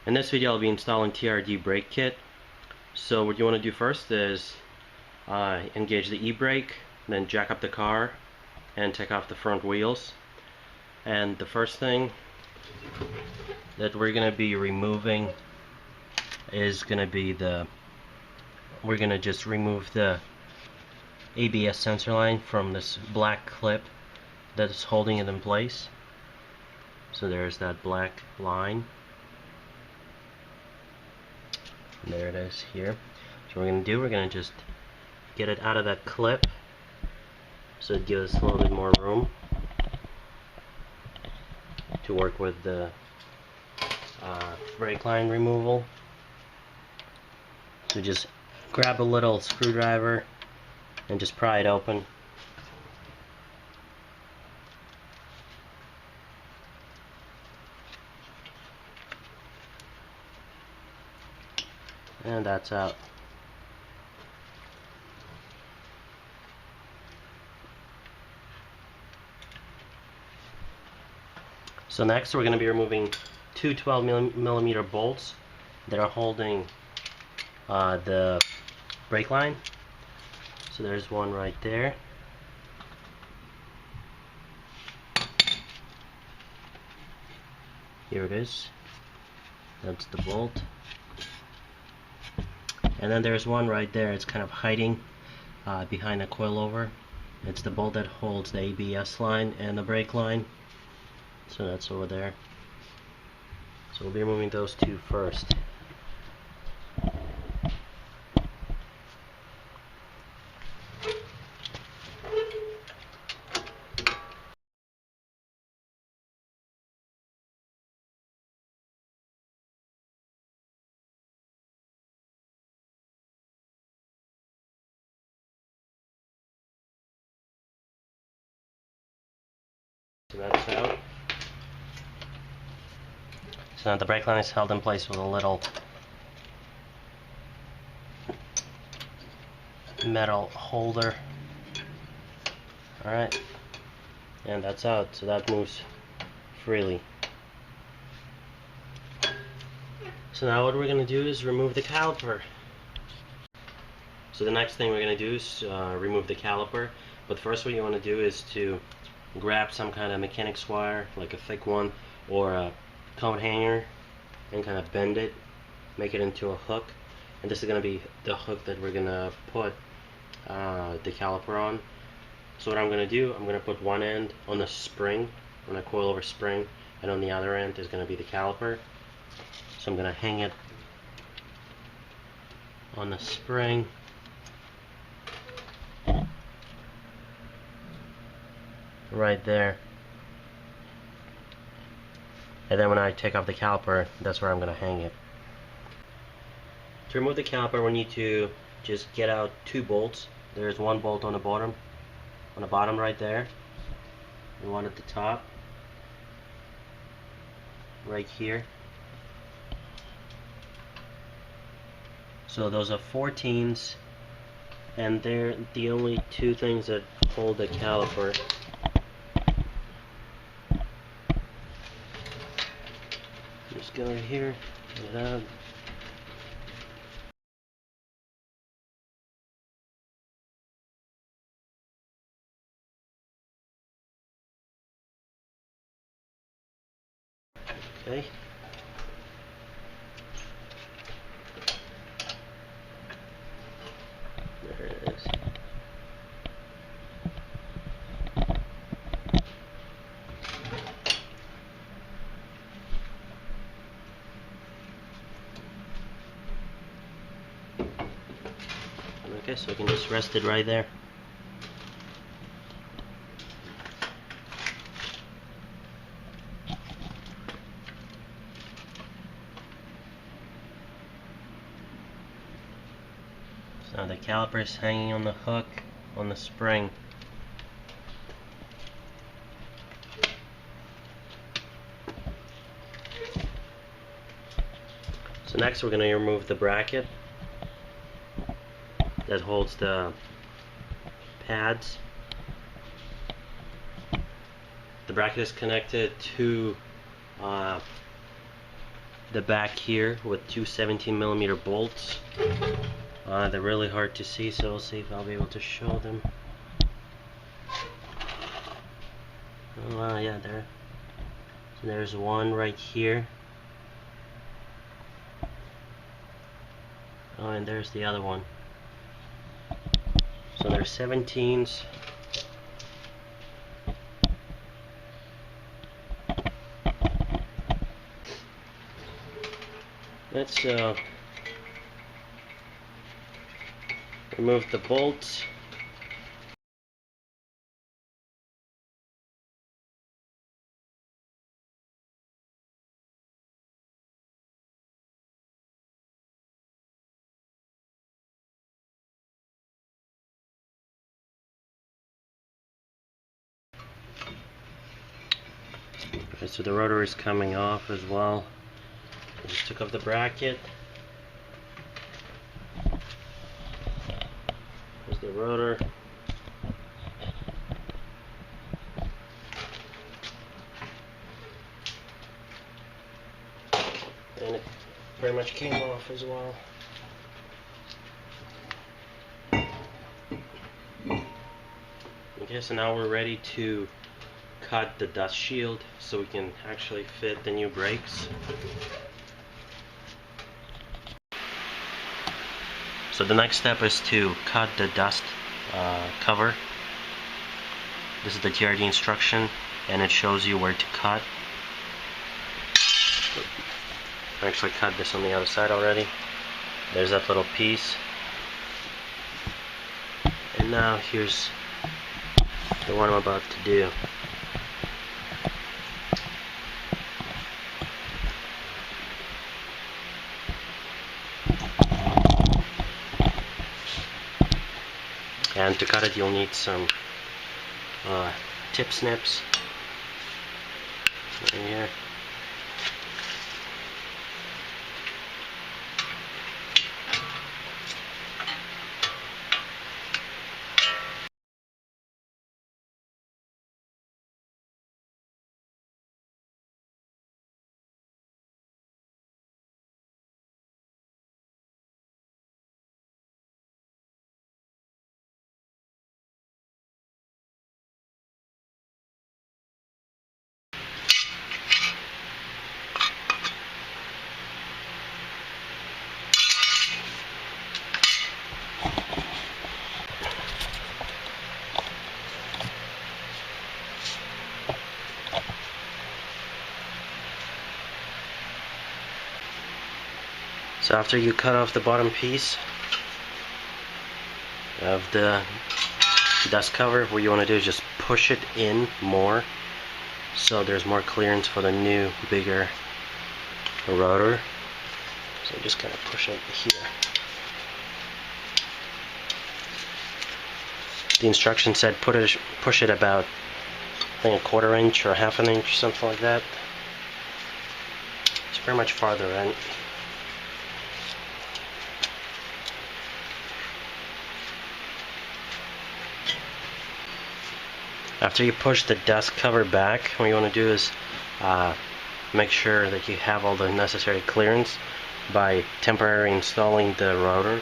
In this video I'll be installing TRD brake kit. So what you want to do first is engage the e-brake, then jack up the car and take off the front wheels. And the first thing that we're going to be removing is going to be we're going to just remove the ABS sensor line from this black clip that is holding it in place. So there's that black line. There it is here. So what we're going to do, we're going to just get it out of that clip so it gives us a little bit more room to work with the brake line removal. So just grab a little screwdriver and just pry it open. And that's out. So next we're going to be removing two 12mm bolts that are holding the brake line. So there's one right there. Here it is. That's the bolt. And then there's one right there. It's kind of hiding behind the coilover. It's the bolt that holds the ABS line and the brake line. So that's over there. So we'll be removing those two first. So that's out. So now the brake line is held in place with a little metal holder. Alright, and that's out, so that moves freely. So now what we're going to do is remove the caliper. So the next thing we're going to do is remove the caliper, but first what you want to do is to grab some kind of mechanics wire, like a thick one, or a coat hanger, and kind of bend it, make it into a hook. And this is going to be the hook that we're going to put the caliper on. So what I'm going to do, I'm going to put one end on the spring, on a coilover spring, and on the other end is going to be the caliper. So I'm going to hang it on the spring. Right there. And then when I take off the caliper, that's where I'm going to hang it. To remove the caliper, we need to just get out two bolts. There's one bolt on the bottom right there, and one at the top right here. So those are 14s, and they're the only two things that hold the caliper. Just go right here, get it out. Okay. There it is. Okay, so we can just rest it right there. So the caliper is hanging on the hook on the spring. So next we're going to remove the bracket that holds the pads. The bracket is connected to the back here with two 17mm bolts. They're really hard to see, so we'll see if I'll be able to show them. Oh, yeah, there. So there's one right here. Oh, and there's the other one. So there's 17s. Let's remove the bolts. Okay, so the rotor is coming off as well. I just took off the bracket. There's the rotor. And it pretty much came off as well. Okay, so now we're ready to cut the dust shield so we can actually fit the new brakes. So the next step is to cut the dust cover. This is the TRD instruction, and it shows you where to cut. I actually cut this on the other side already. There's that little piece. And now here's the one I'm about to do. And to cut it, you'll need some tip snips right here. So after you cut off the bottom piece of the dust cover, what you want to do is just push it in more so there's more clearance for the new, bigger rotor. So just kind of push it here. The instruction said push it about, I think, a 1/4 inch or 1/2 inch, something like that. It's pretty much farther in. After you push the dust cover back, what you want to do is make sure that you have all the necessary clearance by temporarily installing the rotor.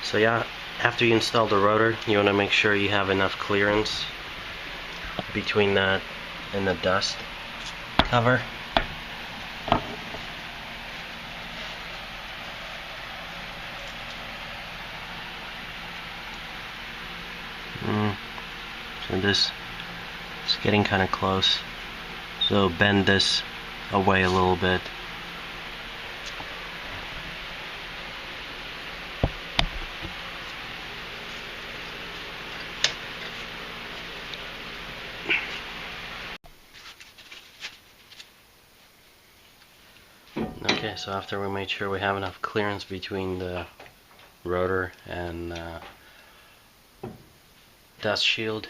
So yeah, after you install the rotor, you want to make sure you have enough clearance between that and the dust cover. So this is getting kind of close. So bend this away a little bit. Okay, so after we made sure we have enough clearance between the rotor and dust shield,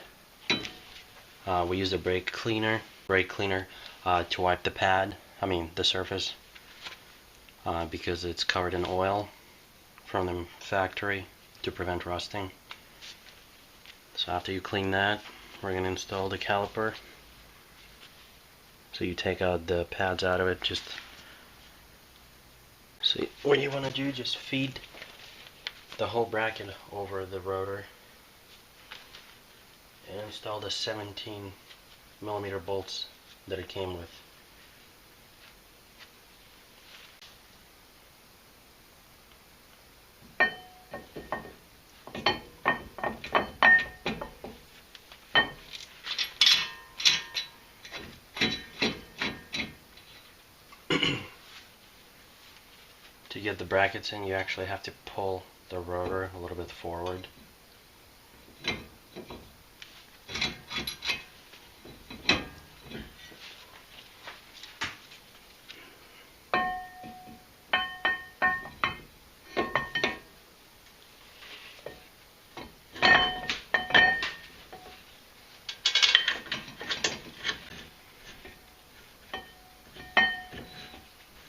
we use a brake cleaner brake cleaner to wipe the pad, the surface, because it's covered in oil from the factory to prevent rusting. So after you clean that, we're going to install the caliper. So you take out the pads out of it. So what you want to do, just feed the whole bracket over the rotor and install the 17mm bolts that it came with. To get the brackets in, you actually have to pull the rotor a little bit forward.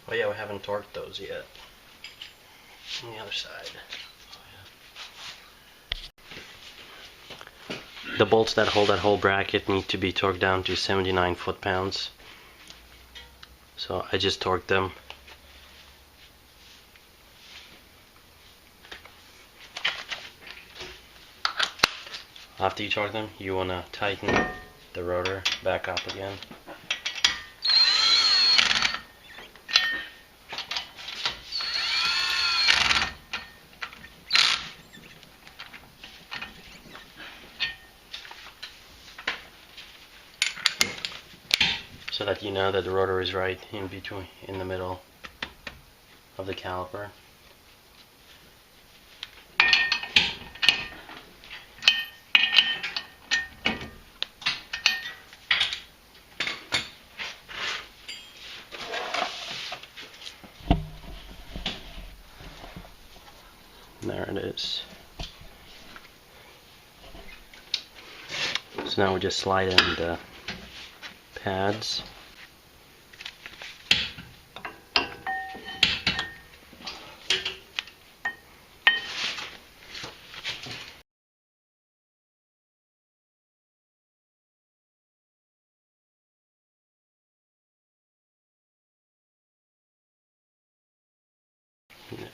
Oh yeah, we haven't torqued those yet. On the other side. The bolts that hold that whole bracket need to be torqued down to 79 foot-pounds. So I just torqued them. After you torque them, you want to tighten the rotor back up again. So that you know that the rotor is right in the middle of the caliper. There it is. So now we just slide in the pads. Yeah.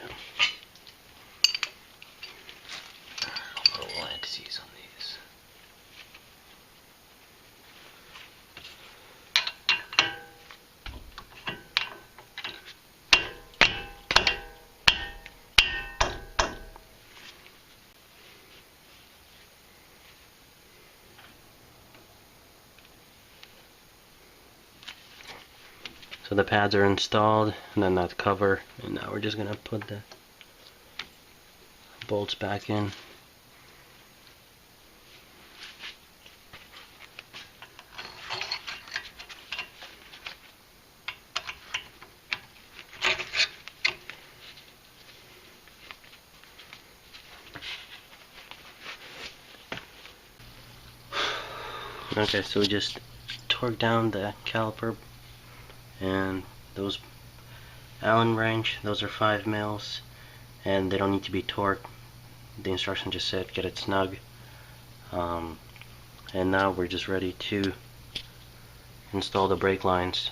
Little entities on these. So the pads are installed, and then that cover, and now we're just gonna put the bolts back in. Okay, so we just torque down the caliper, and those Allen wrench, those are 5 mils, and they don't need to be torqued. The instruction just said get it snug. And now we're just ready to install the brake lines.